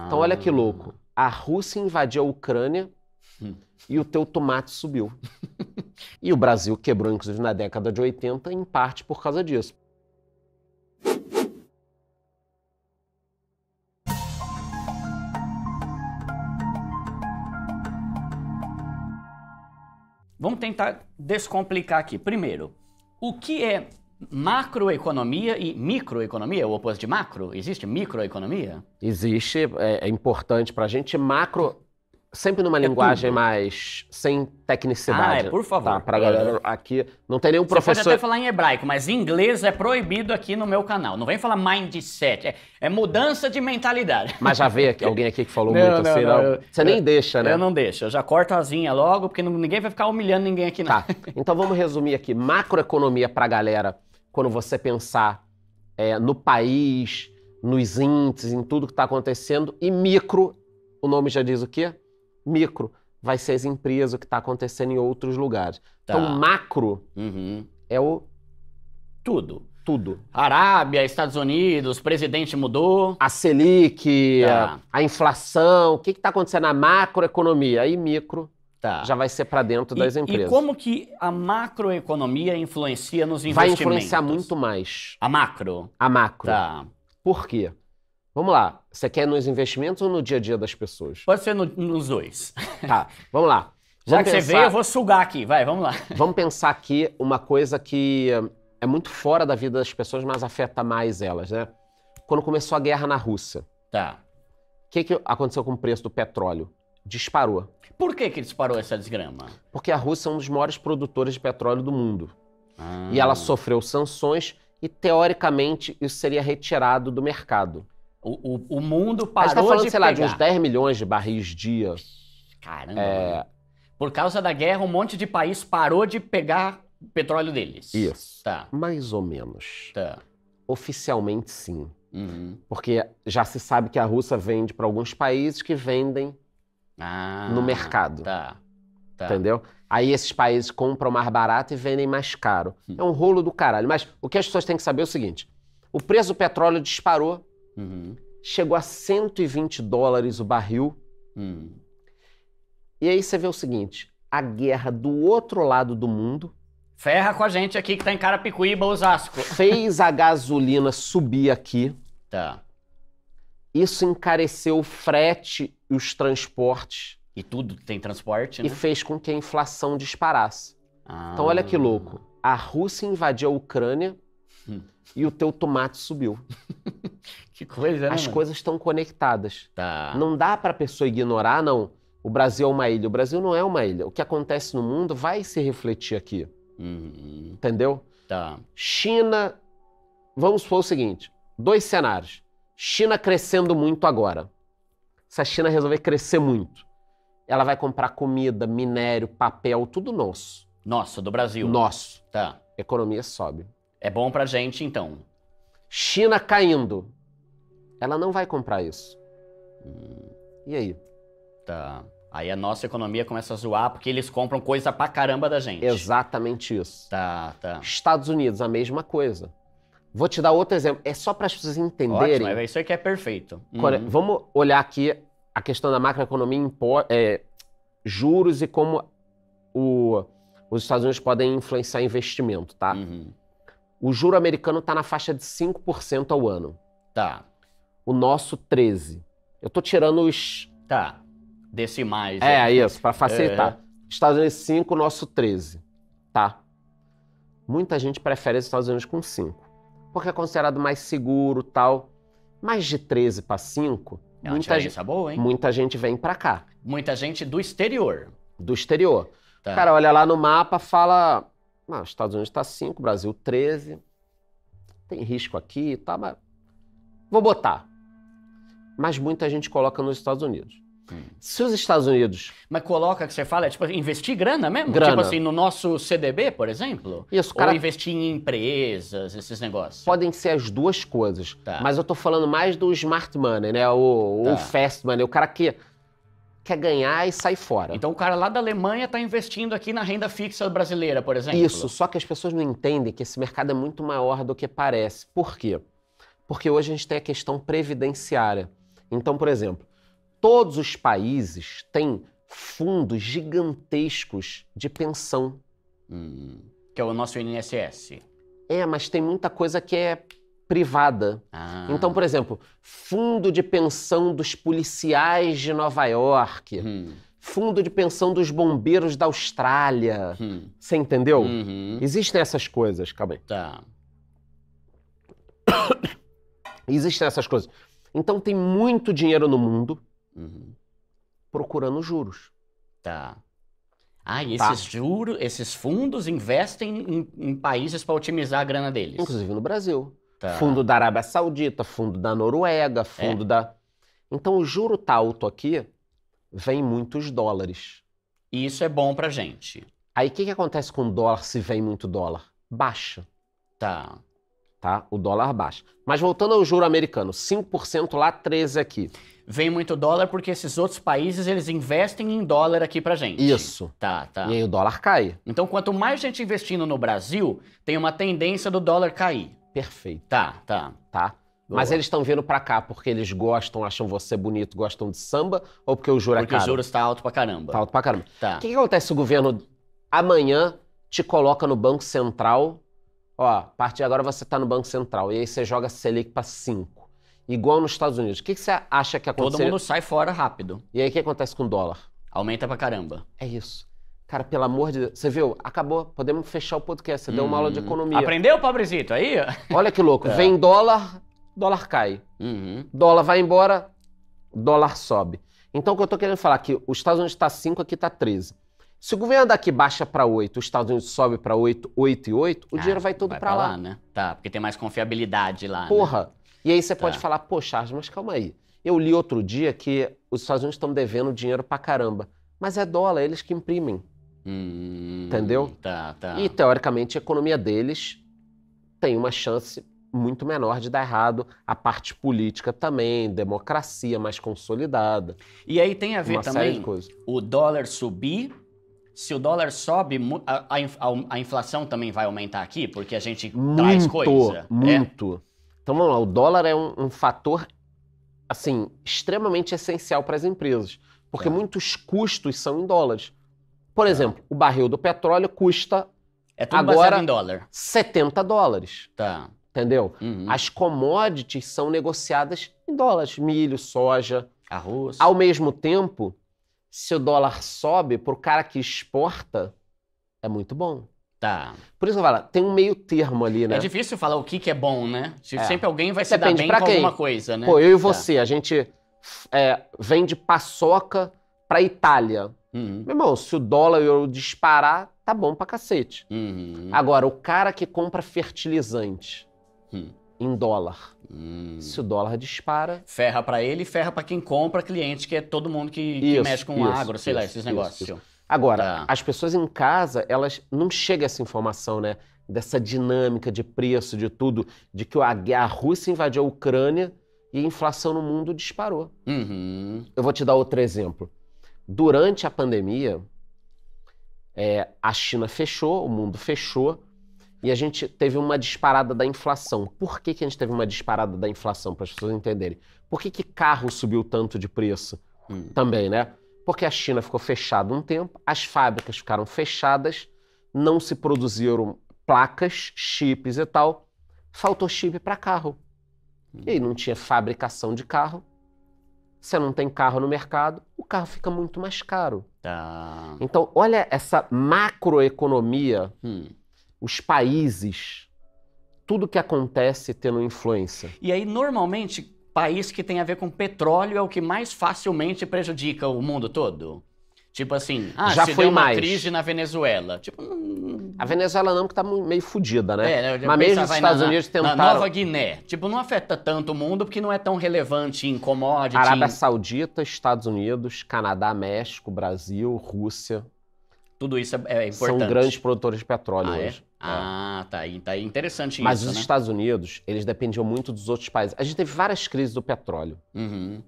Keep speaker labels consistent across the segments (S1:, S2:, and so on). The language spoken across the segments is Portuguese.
S1: Então olha que louco. A Rússia invadiu a Ucrânia e o teu tomate subiu. E o Brasil quebrou, inclusive, na década de 80, em parte por causa disso.
S2: Vamos tentar descomplicar aqui. Primeiro, o que é macroeconomia e microeconomia? O oposto de macro? Existe microeconomia?
S1: Existe, é importante pra gente. Macro, sempre numa linguagem
S2: tudo.
S1: mais sem tecnicidade.
S2: Por favor.
S1: Tá, pra galera aqui. Não tem nenhum
S2: Você pode
S1: professor.
S2: até falar em hebraico, mas em inglês é proibido aqui no meu canal. Não vem falar mindset, é mudança de mentalidade.
S1: Mas já veio alguém aqui que falou muito assim, não? Você nem deixa, né?
S2: Eu não deixo, eu já corto a asinha logo, porque ninguém vai ficar humilhando ninguém aqui, não.
S1: Tá, então vamos resumir aqui. Macroeconomia pra galera, quando você pensar no país, nos índices, em tudo que tá acontecendo. E micro, o nome já diz o quê? Micro. Vai ser as empresas, o que está acontecendo em outros lugares.
S2: Tá.
S1: Então, macro é o
S2: tudo.
S1: Tudo.
S2: Arábia, Estados Unidos, presidente mudou.
S1: A Selic,
S2: Tá.
S1: a inflação, o que está acontecendo na macroeconomia? Aí micro já vai ser para dentro das empresas.
S2: E como que a macroeconomia influencia nos
S1: Vai
S2: investimentos?
S1: influenciar muito mais.
S2: A macro?
S1: A macro.
S2: Tá.
S1: Por quê? Vamos lá. Você quer nos investimentos ou no dia a dia das pessoas?
S2: Pode ser nos dois.
S1: Tá, vamos lá.
S2: Já que você veio, eu vou sugar aqui. Vai, vamos lá.
S1: Vamos pensar aqui uma coisa que é muito fora da vida das pessoas, mas afeta mais elas, né? Quando começou a guerra na Rússia,
S2: Tá.
S1: o que aconteceu com o preço do petróleo? Disparou.
S2: Por que disparou essa desgrama?
S1: Porque a Rússia é um dos maiores produtores de petróleo do mundo. E ela sofreu sanções e, teoricamente, isso seria retirado do mercado.
S2: O mundo
S1: A
S2: parou
S1: gente tá falando,
S2: de
S1: sei lá,
S2: pegar.
S1: de uns 10 milhões de barris dia.
S2: Caramba. Por causa da guerra, um monte de país parou de pegar petróleo deles.
S1: Isso.
S2: Tá.
S1: Mais ou menos.
S2: Tá.
S1: Oficialmente, sim. Porque já se sabe que a Rússia vende para alguns países que vendem no mercado.
S2: Tá.
S1: Entendeu? Aí esses países compram mais barato e vendem mais caro. É um rolo do caralho. Mas o que as pessoas têm que saber é o seguinte. O preço do petróleo disparou. Chegou a $120 o barril. E aí você vê o seguinte. A guerra do outro lado do mundo
S2: Ferra com a gente aqui que tá em Carapicuíba, Osasco.
S1: fez a gasolina subir aqui.
S2: Tá.
S1: Isso encareceu o frete e os transportes.
S2: E tudo tem transporte, né?
S1: E fez com que a inflação disparasse. Então olha que louco. A Rússia invadiu a Ucrânia e o teu tomate subiu.
S2: Que coisa, né?
S1: As coisas estão conectadas.
S2: Tá.
S1: Não dá para a pessoa ignorar, não. O Brasil é uma ilha. O Brasil não é uma ilha. O que acontece no mundo vai se refletir aqui. Entendeu?
S2: Tá.
S1: China, vamos supor o seguinte, 2 cenários. China crescendo muito agora. Se a China resolver crescer muito, ela vai comprar comida, minério, papel, tudo nosso.
S2: Nosso, do Brasil.
S1: Nosso.
S2: Tá.
S1: Economia sobe.
S2: É bom pra gente, então.
S1: China caindo. Ela não vai comprar isso. E aí?
S2: Tá. Aí a nossa economia começa a zoar porque eles compram coisa pra caramba da gente.
S1: Exatamente isso.
S2: Tá.
S1: Estados Unidos, a mesma coisa. Vou te dar outro exemplo. É só para as pessoas entenderem.
S2: Ótimo, isso aí que é perfeito.
S1: Vamos olhar aqui a questão da macroeconomia, juros e como os Estados Unidos podem influenciar investimento, tá? O juro americano está na faixa de 5% ao ano.
S2: Tá.
S1: O nosso, 13%. Eu tô tirando os...
S2: Tá. Decimais.
S1: Isso, para facilitar. Estados Unidos 5%, o nosso 13%. Tá? Muita gente prefere os Estados Unidos com 5%. Porque é considerado mais seguro e tal. Mais de 13 para 5,
S2: É uma diferença boa, hein?
S1: muita gente vem para cá.
S2: Muita gente do exterior.
S1: Do exterior.
S2: Tá.
S1: O cara olha lá no mapa, fala... os Estados Unidos tá 5, Brasil 13. Tem risco aqui, tá? Mas vou botar. Mas muita gente coloca nos Estados Unidos. Se os Estados Unidos...
S2: Mas coloca, que você fala, é tipo investir grana mesmo?
S1: Grana.
S2: Tipo assim, no nosso CDB, por exemplo?
S1: Isso, cara...
S2: Ou investir em empresas, esses negócios?
S1: Podem ser as duas coisas.
S2: Tá.
S1: Mas eu tô falando mais do smart money, né? O fast money. O cara que quer ganhar e sai fora.
S2: Então o cara lá da Alemanha tá investindo aqui na renda fixa brasileira, por exemplo?
S1: Isso, só que as pessoas não entendem que esse mercado é muito maior do que parece. Por quê? Porque hoje a gente tem a questão previdenciária. Então, por exemplo, todos os países têm fundos gigantescos de pensão.
S2: Que é o nosso INSS.
S1: Mas tem muita coisa que é privada.
S2: Ah.
S1: Então, por exemplo, fundo de pensão dos policiais de Nova York, fundo de pensão dos bombeiros da Austrália. Você entendeu? Existem essas coisas, calma aí.
S2: Tá.
S1: Existem essas coisas. Então tem muito dinheiro no mundo procurando juros.
S2: Tá. E esses juros, esses fundos investem em países para otimizar a grana deles.
S1: Inclusive no Brasil.
S2: Tá.
S1: Fundo da Arábia Saudita, fundo da Noruega, fundo da... Então o juro tá alto aqui, vem muitos dólares.
S2: E isso é bom pra gente.
S1: Aí o que acontece com o dólar se vem muito dólar? Baixa.
S2: Tá.
S1: O dólar baixa. Mas voltando ao juro americano, 5% lá, 13% aqui.
S2: Vem muito dólar porque esses outros países, eles investem em dólar aqui pra gente.
S1: Isso.
S2: Tá.
S1: E aí o dólar cai.
S2: Então, quanto mais gente investindo no Brasil, tem uma tendência do dólar cair.
S1: Perfeito.
S2: Tá.
S1: Mas eles estão vindo pra cá porque eles gostam, acham você bonito, gostam de samba, ou porque o juro é caro?
S2: Porque o juro está alto pra caramba.
S1: Tá alto pra caramba.
S2: Tá.
S1: O que acontece se o governo amanhã te coloca no Banco Central? A partir de agora você tá no Banco Central. E aí você joga Selic pra 5. Igual nos Estados Unidos. O que você acha que acontece?
S2: Todo mundo sai fora rápido.
S1: E aí o que acontece com o dólar?
S2: Aumenta pra caramba.
S1: É isso. Cara, pelo amor de Deus. Você viu? Acabou. Podemos fechar o podcast. Você deu uma aula de economia.
S2: Aprendeu, pobrezito? Aí?
S1: Olha que louco. Vem dólar, dólar cai. Dólar vai embora, dólar sobe. Então o que eu tô querendo falar é que os Estados Unidos tá 5, aqui tá 13. Se o governo daqui baixa para 8, os Estados Unidos sobe para 8, 8 e 8, o dinheiro vai todo para lá.
S2: Né? Tá, porque tem mais confiabilidade lá,
S1: Porra.
S2: Né?
S1: E aí você pode falar, pô, Charles, mas calma aí. Eu li outro dia que os Estados Unidos estão devendo dinheiro pra caramba. Mas é dólar, eles que imprimem. Entendeu?
S2: Tá.
S1: E, teoricamente, a economia deles tem uma chance muito menor de dar errado. A parte política também, democracia mais consolidada.
S2: E aí tem a ver
S1: uma
S2: também
S1: série de coisas.
S2: O dólar subir. Se o dólar sobe, a inflação também vai aumentar aqui, porque a gente traz coisa.
S1: Muito. Então vamos lá, o dólar é um fator, assim, extremamente essencial para as empresas, porque muitos custos são em dólares. Por exemplo, o barril do petróleo custa
S2: tudo
S1: agora
S2: em dólar.
S1: $70.
S2: Tá.
S1: Entendeu? As commodities são negociadas em dólares, milho, soja,
S2: arroz.
S1: Ao mesmo tempo, se o dólar sobe, para o cara que exporta, é muito bom.
S2: Tá.
S1: Por isso que eu falo, tem um meio termo ali, né?
S2: É difícil falar o que é bom, né? Sempre alguém vai se dar
S1: Depende
S2: bem
S1: pra
S2: com
S1: quem?
S2: alguma coisa, né?
S1: Pô, eu e você, a gente vende paçoca pra Itália. Meu irmão, se o dólar e o euro disparar, tá bom pra cacete. Agora, o cara que compra fertilizante em dólar, se o dólar dispara...
S2: Ferra pra ele e ferra pra quem compra, cliente, que é todo mundo que mexe com agro, sei lá, esses negócios.
S1: Agora, as pessoas em casa, elas não chegam a essa informação, né? Dessa dinâmica de preço, de tudo, de que a Rússia invadiu a Ucrânia e a inflação no mundo disparou. Eu vou te dar outro exemplo. Durante a pandemia, a China fechou, o mundo fechou, e a gente teve uma disparada da inflação. Por que a gente teve uma disparada da inflação? Para as pessoas entenderem. Por que carro subiu tanto de preço? Também, né? Porque a China ficou fechada um tempo, as fábricas ficaram fechadas, não se produziram placas, chips e tal, faltou chip para carro. E aí não tinha fabricação de carro. Você não tem carro no mercado, o carro fica muito mais caro. Então, olha essa macroeconomia, os países, tudo que acontece tendo influência.
S2: E aí, normalmente, país que tem a ver com petróleo é o que mais facilmente prejudica o mundo todo? Tipo assim,
S1: já
S2: se
S1: foi
S2: deu uma
S1: mais.
S2: crise na Venezuela. Tipo,
S1: a Venezuela não, porque tá meio fodida, né?
S2: Eu
S1: mas mesmo os Estados Unidos tentaram...
S2: Na Nova Guiné. Tipo, não afeta tanto o mundo porque não é tão relevante em commodity.
S1: Arábia Saudita, Estados Unidos, Canadá, México, Brasil, Rússia.
S2: Tudo isso é importante.
S1: São grandes produtores de petróleo hoje.
S2: Tá interessante
S1: mas
S2: isso,
S1: os
S2: né?
S1: Estados Unidos, eles dependiam muito dos outros países. A gente teve várias crises do petróleo,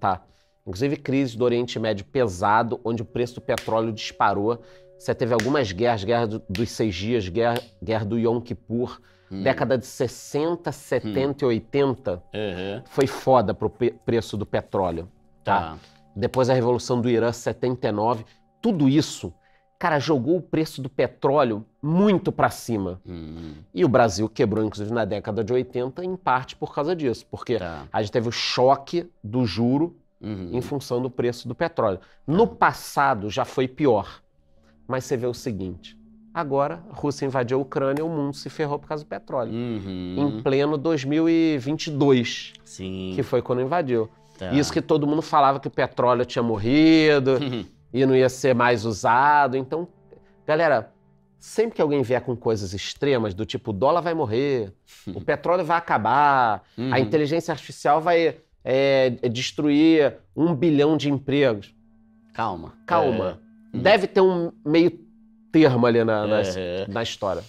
S1: tá? Inclusive crises do Oriente Médio pesado, onde o preço do petróleo disparou. Você teve algumas guerras, guerra dos 6 dias, guerra do Yom Kippur, Década de 60, 70 e 80 foi foda pro preço do petróleo. Tá? Depois da Revolução do Irã, 79, tudo isso, cara, jogou o preço do petróleo muito pra cima. E o Brasil quebrou, inclusive, na década de 80, em parte por causa disso. Porque a gente teve o choque do juro em função do preço do petróleo. No passado já foi pior. Mas você vê o seguinte, agora a Rússia invadiu a Ucrânia e o mundo se ferrou por causa do petróleo. Em pleno 2022, que foi quando invadiu. Isso que todo mundo falava que o petróleo tinha morrido e não ia ser mais usado. Então, galera, sempre que alguém vier com coisas extremas, do tipo, o dólar vai morrer, o petróleo vai acabar, a inteligência artificial vai destruir 1 bilhão de empregos.
S2: Calma.
S1: Deve ter um meio termo ali na história.